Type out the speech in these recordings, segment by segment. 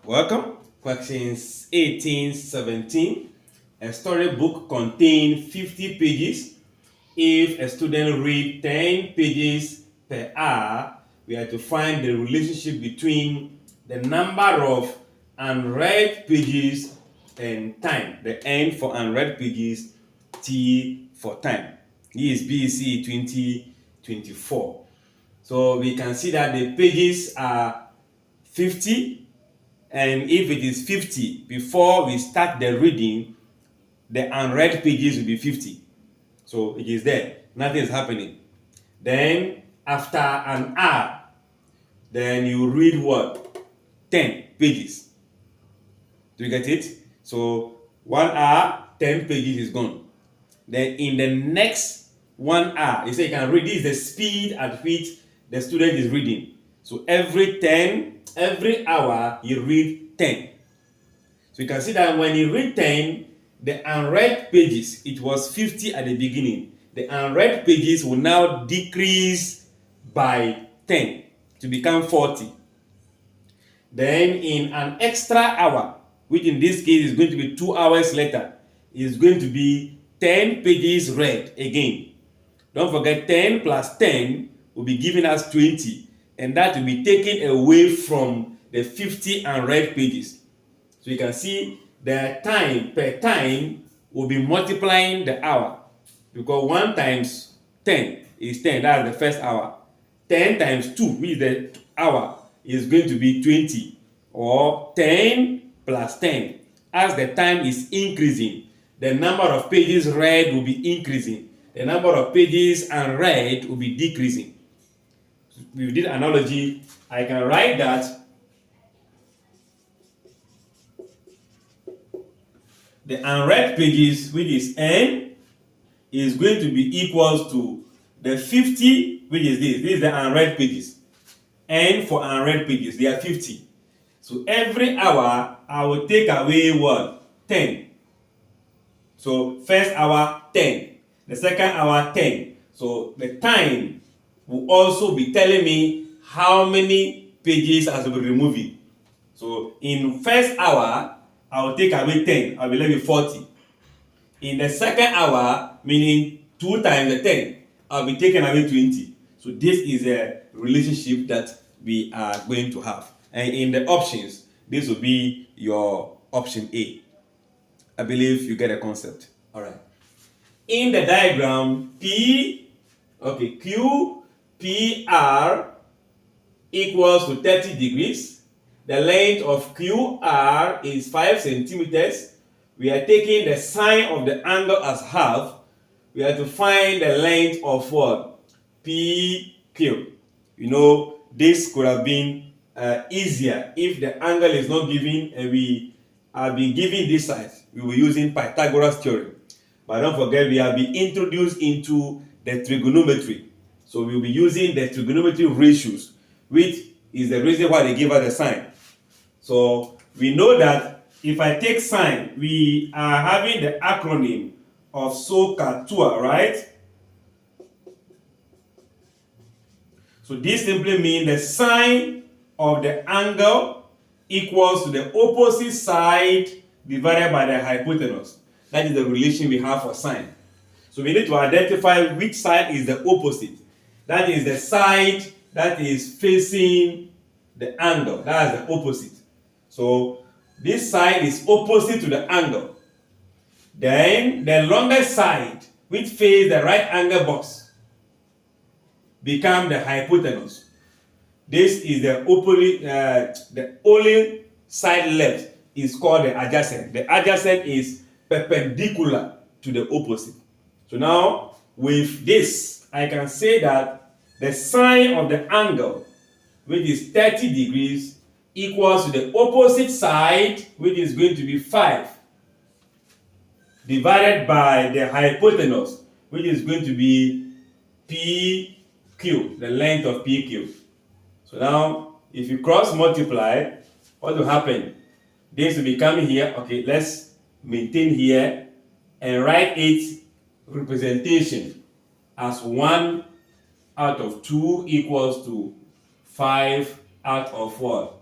Welcome. Questions 18, 17. A storybook contains 50 pages. If a student reads 10 pages per hour, we have to find the relationship between the number of unread pages and time. The N for unread pages, T for time. This is BECE 2024. So we can see that the pages are 50. And if it is 50, before we start the reading, the unread pages will be 50. So it is there. Nothing is happening. Then after an hour, then you read what? 10 pages. Do you get it? So 1 hour, 10 pages is gone. Then in the next 1 hour, you say you can read. This is the speed at which the student is reading. So every hour you read 10. So you can see that when you read 10, the unread pages, it was 50 at the beginning. The unread pages will now decrease by 10 to become 40. Then in an extra hour, which in this case is going to be 2 hours later, is going to be 10 pages read again. Don't forget 10 plus 10 will be giving us 20, and that will be taken away from the 50 unread pages. So you can see the time per time will be multiplying the hour, because 1 times 10 is 10. That's the first hour. 10 times 2, which is the hour, is going to be 20, or 10 plus 10. As the time is increasing, the number of pages read will be increasing. The number of pages unread will be decreasing. We did analogy. I can write that the unread pages, which is n, is going to be equals to the 50, which is this. This is the unread pages. N for unread pages, they are 50. So every hour, I will take away what? 10. So first hour, 10. The second hour, 10. So the time will also be telling me how many pages I will be removing. So in first hour, I will take away 10. I will leave it 40. In the second hour, meaning 2 times the 10, I'll be taking away 20. So this is a relationship that we are going to have. And in the options, this will be your option A. I believe you get a concept. All right. In the diagram, QPR equals to 30 degrees. The length of QR is 5 centimeters. We are taking the sine of the angle as half. We have to find the length of what? PQ. You know, this could have been easier if the angle is not given and we have been given this side. We were using Pythagoras theorem. But don't forget, we have been introduced into the trigonometry. So we'll be using the trigonometry ratios, which is the reason why they give us the sine. So we know that if I take sine, we are having the acronym of SOHCAHTOA, right? So this simply means the sine of the angle equals to the opposite side divided by the hypotenuse. That is the relation we have for sine. So we need to identify which side is the opposite. That is the side that is facing the angle. That is the opposite. So this side is opposite to the angle. Then the longest side, which faces the right angle box, become the hypotenuse. This is the only side left is called the adjacent. The adjacent is perpendicular to the opposite. So now with this, I can say that the sine of the angle, which is 30 degrees, equals to the opposite side, which is going to be 5, divided by the hypotenuse, which is going to be PQ, the length of PQ. So now, if you cross multiply, what will happen? This will be coming here. Okay, let's maintain here and write its representation as 1 out of 2 equals to 5 out of what?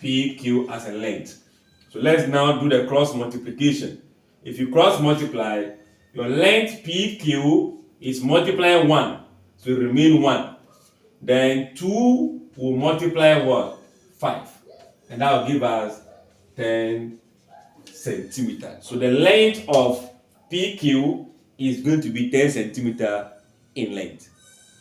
PQ as a length. So let's now do the cross multiplication. If you cross multiply, your length PQ is multiplying 1, so it remain 1. Then 2 will multiply what? 5. And that will give us 10 centimeters. So the length of PQ is going to be 10 centimeters in length.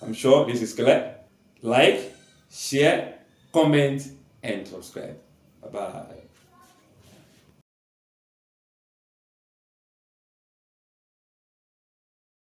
I'm sure this is clear. Like, share, comment, and subscribe. Bye-bye.